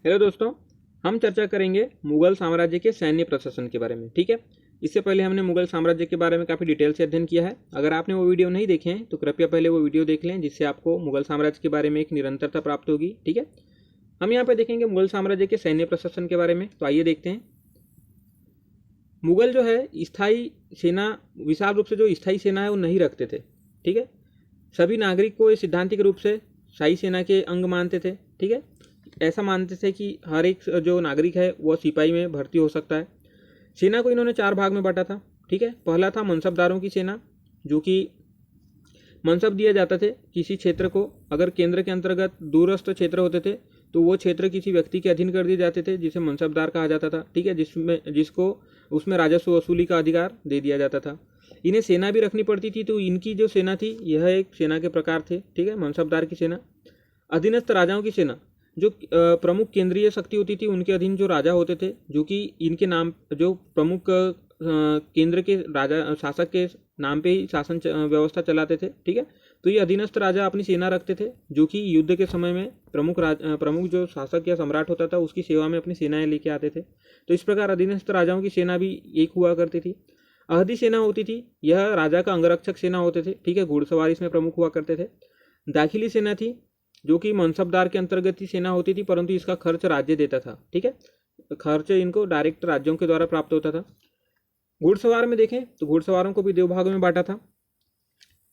Hello दोस्तों, हम चर्चा करेंगे मुगल साम्राज्य के सैन्य प्रशासन के बारे में। ठीक है। इससे पहले हमने मुगल साम्राज्य के बारे में काफ़ी डिटेल से अध्ययन किया है। अगर आपने वो वीडियो नहीं देखे हैं तो कृपया पहले वो वीडियो देख लें, जिससे आपको मुगल साम्राज्य के बारे में एक निरंतरता प्राप्त होगी। ठीक है। हम यहाँ पे देखेंगे मुगल साम्राज्य के सैन्य प्रशासन के बारे में। तो आइए देखते हैं। मुगल जो है स्थायी सेना, विशाल रूप से जो स्थायी सेना है वो नहीं रखते थे। ठीक है। सभी नागरिक को सिद्धांतिक रूप से शाही सेना के अंग मानते थे। ठीक है। ऐसा मानते थे कि हर एक जो नागरिक है वह सिपाही में भर्ती हो सकता है। सेना को इन्होंने 4 भाग में बांटा था। ठीक है। पहला था मनसबदारों की सेना, जो कि मनसब दिए जाते थे किसी क्षेत्र को। अगर केंद्र के अंतर्गत दूरस्थ क्षेत्र होते थे तो वो क्षेत्र किसी व्यक्ति के अधीन कर दिए जाते थे, जिसे मनसबदार कहा जाता था। ठीक है। जिसको उसमें राजस्व वसूली का अधिकार दे दिया जाता था। इन्हें सेना भी रखनी पड़ती थी, तो इनकी जो सेना थी यह एक सेना के प्रकार थे। ठीक है। मनसबदार की सेना, अधीनस्थ राजाओं की सेना, जो प्रमुख केंद्रीय शक्ति होती थी उनके अधीन जो राजा होते थे, जो कि इनके नाम, जो प्रमुख केंद्र के राजा शासक के नाम पे ही शासन व्यवस्था चलाते थे। ठीक है। तो ये अधीनस्थ राजा अपनी सेना रखते थे, जो कि युद्ध के समय में प्रमुख जो शासक या सम्राट होता था उसकी सेवा में अपनी सेनाएं लेके आते थे। तो इस प्रकार अधीनस्थ राजाओं की सेना भी एक हुआ करती थी। अहदी सेना होती थी, यह राजा का अंगरक्षक सेना होते थे। ठीक है। घुड़सवार इसमें प्रमुख हुआ करते थे। दाखिली सेना थी, जो कि मनसबदार के अंतर्गत ही सेना होती थी, परंतु इसका खर्च राज्य देता था। ठीक है। खर्च इनको डायरेक्ट राज्यों के द्वारा प्राप्त होता था। घुड़सवार में देखें तो घुड़सवारों को भी 2 भागों में बांटा था।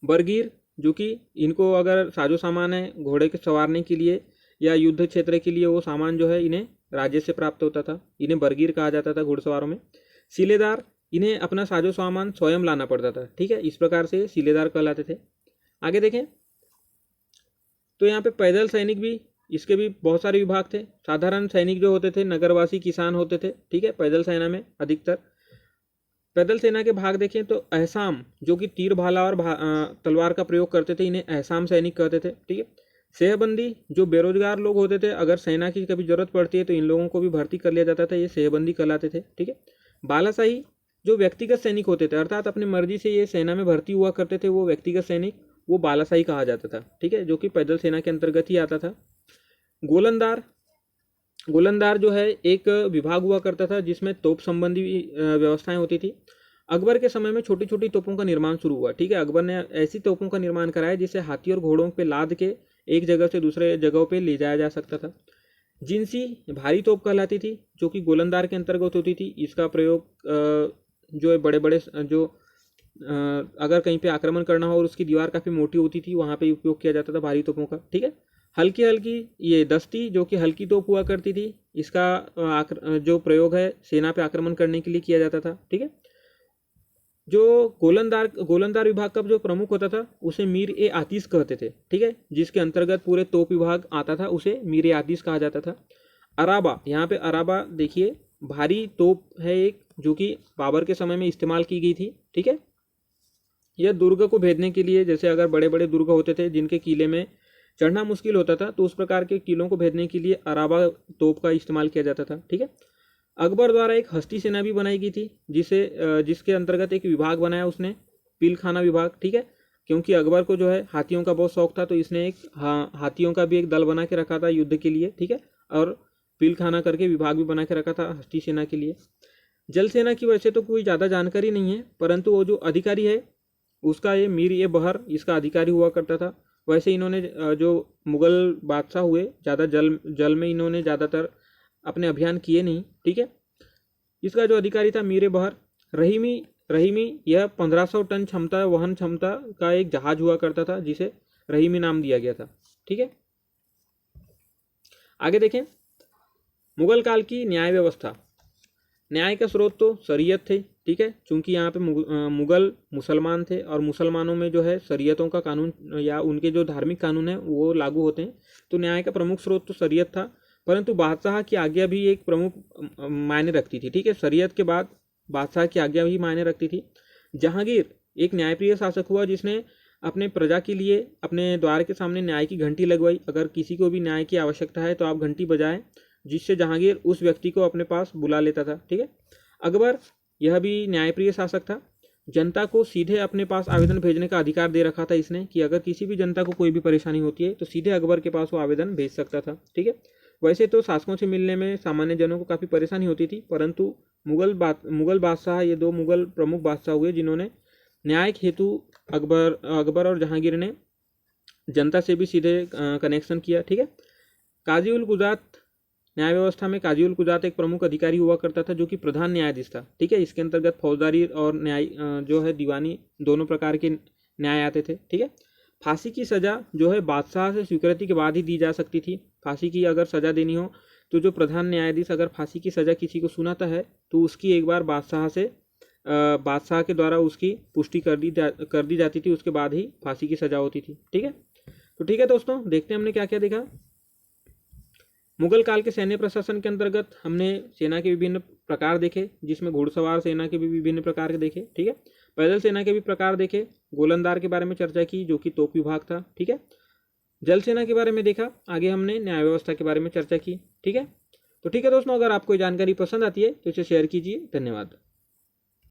बरगीर, जो कि इनको अगर साजो सामान है घोड़े के सवारने के लिए या युद्ध क्षेत्र के लिए, वो सामान जो है इन्हें राज्य से प्राप्त होता था। इन्हें बरगीर कहा जाता था घुड़सवारों में। सिलेदार, इन्हें अपना साजो सामान स्वयं लाना पड़ता था। ठीक है। इस प्रकार से सिलेदार कहलाते थे। आगे देखें तो यहाँ पे पैदल सैनिक भी, इसके भी बहुत सारे विभाग थे। साधारण सैनिक जो होते थे नगरवासी किसान होते थे। ठीक है। पैदल सेना में अधिकतर पैदल सेना के भाग देखें तो अहसाम, जो कि तीर भाला और तलवार का प्रयोग करते थे, इन्हें अहसाम सैनिक कहते थे। ठीक है। सेहबंदी, जो बेरोजगार लोग होते थे, अगर सेना की कभी जरूरत पड़ती है तो इन लोगों को भी भर्ती कर लिया जाता था, ये सेहबंदी कहलाते थे। ठीक है। बालाशाही, जो व्यक्तिगत सैनिक होते थे, अर्थात अपनी मर्जी से ये सेना में भर्ती हुआ करते थे, वो व्यक्तिगत सैनिक, वो बालाशाही कहा जाता था। ठीक है। जो कि पैदल सेना के अंतर्गत ही आता था। गोलंदार, गोलंदार जो है एक विभाग हुआ करता था जिसमें तोप संबंधी व्यवस्थाएं होती थी। अकबर के समय में छोटी छोटी तोपों का निर्माण शुरू हुआ। ठीक है। अकबर ने ऐसी तोपों का निर्माण कराया जिसे हाथी और घोड़ों पे लाद के एक जगह से दूसरे जगहों पे ले जाया जा सकता था। जिनसी भारी तोप कहलाती थी, जो कि गोलंदार के अंतर्गत होती थी। इसका प्रयोग जो है बड़े बड़े जो अगर कहीं पे आक्रमण करना हो और उसकी दीवार काफ़ी मोटी होती थी, वहाँ पे उपयोग किया जाता था भारी तोपों का। ठीक है। हल्की हल्की ये दस्ती, जो कि हल्की तोप हुआ करती थी, इसका जो प्रयोग है सेना पे आक्रमण करने के लिए किया जाता था। ठीक है। जो गोलंदार विभाग का जो प्रमुख होता था उसे मीर ए आतिश कहते थे। ठीक है। जिसके अंतर्गत पूरे तोप विभाग आता था, उसे मीर ए आतिश कहा जाता था। अराबा, यहाँ पे अराबा देखिए भारी तोप है एक, जो कि बाबर के समय में इस्तेमाल की गई थी। ठीक है। यह दुर्ग को भेदने के लिए, जैसे अगर बड़े बड़े दुर्ग होते थे जिनके किले में चढ़ना मुश्किल होता था, तो उस प्रकार के किलों को भेदने के लिए अराबा तोप का इस्तेमाल किया जाता था। ठीक है। अकबर द्वारा एक हस्ती सेना भी बनाई गई थी, जिसके अंतर्गत एक विभाग बनाया उसने, पिलखाना विभाग। ठीक है। क्योंकि अकबर को जो है हाथियों का बहुत शौक था, तो इसने एक हाथियों का भी एक दल बना के रखा था युद्ध के लिए। ठीक है। और पिलखाना करके विभाग भी बना के रखा था हस्ती सेना के लिए। जल सेना की वैसे तो कोई ज़्यादा जानकारी नहीं है, परंतु वो जो अधिकारी है उसका ये मीर ए बहर इसका अधिकारी हुआ करता था। वैसे इन्होंने जो मुगल बादशाह हुए, ज़्यादा जल में इन्होंने ज़्यादातर अपने अभियान किए नहीं। ठीक है। इसका जो अधिकारी था मीर ए बहर। रहीमी, रहीमी यह 1500 टन क्षमता वहन क्षमता का एक जहाज हुआ करता था, जिसे रहीमी नाम दिया गया था। ठीक है। आगे देखें मुगल काल की न्याय व्यवस्था। न्याय का स्रोत तो शरीयत थे। ठीक है। चूंकि यहाँ पे मुगल मुसलमान थे और मुसलमानों में जो है शरीयतों का कानून या उनके जो धार्मिक कानून है वो लागू होते हैं, तो न्याय का प्रमुख स्रोत तो शरीयत था। परंतु बादशाह की आज्ञा भी एक प्रमुख मायने रखती थी। ठीक है। शरीयत के बाद बादशाह की आज्ञा भी मायने रखती थी। जहांगीर एक न्यायप्रिय शासक हुआ, जिसने अपने प्रजा के लिए अपने द्वार के सामने न्याय की घंटी लगवाई। अगर किसी को भी न्याय की आवश्यकता है तो आप घंटी बजाएं, जिससे जहांगीर उस व्यक्ति को अपने पास बुला लेता था। ठीक है। अकबर, यह भी न्यायप्रिय शासक था। जनता को सीधे अपने पास आवेदन भेजने का अधिकार दे रखा था इसने, कि अगर किसी भी जनता को कोई भी परेशानी होती है तो सीधे अकबर के पास वो आवेदन भेज सकता था। ठीक है। वैसे तो शासकों से मिलने में सामान्य जनों को काफ़ी परेशानी होती थी, परंतु मुगल बादशाह, ये दो मुगल प्रमुख बादशाह हुए जिन्होंने न्याय हेतु अकबर और जहांगीर ने जनता से भी सीधे कनेक्शन किया। ठीक है। काजी उल कुजात, न्याय व्यवस्था में काजी उल कुजात एक प्रमुख अधिकारी हुआ करता था जो कि प्रधान न्यायाधीश था। ठीक है। इसके अंतर्गत फौजदारी और न्याय जो है दीवानी दोनों प्रकार के न्याय आते थे। ठीक है। फांसी की सज़ा जो है बादशाह से स्वीकृति के बाद ही दी जा सकती थी। फांसी की अगर सज़ा देनी हो तो जो प्रधान न्यायाधीश अगर फांसी की सज़ा किसी को सुनाता है तो उसकी एक बार बादशाह के द्वारा उसकी पुष्टि कर दी जाती थी, उसके बाद ही फांसी की सज़ा होती थी। ठीक है। तो ठीक है दोस्तों, देखते हैं हमने क्या क्या देखा। मुगल काल के सैन्य प्रशासन के अंतर्गत हमने सेना के विभिन्न प्रकार देखे, जिसमें घुड़सवार सेना के भी विभिन्न प्रकार के देखे। ठीक है। पैदल सेना के भी प्रकार देखे, गोलंदार के बारे में चर्चा की जो कि तोप विभाग था। ठीक है। जल सेना के बारे में देखा, आगे हमने न्याय व्यवस्था के बारे में चर्चा की। ठीक है। तो ठीक है दोस्तों, अगर आपको जानकारी पसंद आती है तो इसे शेयर कीजिए। धन्यवाद।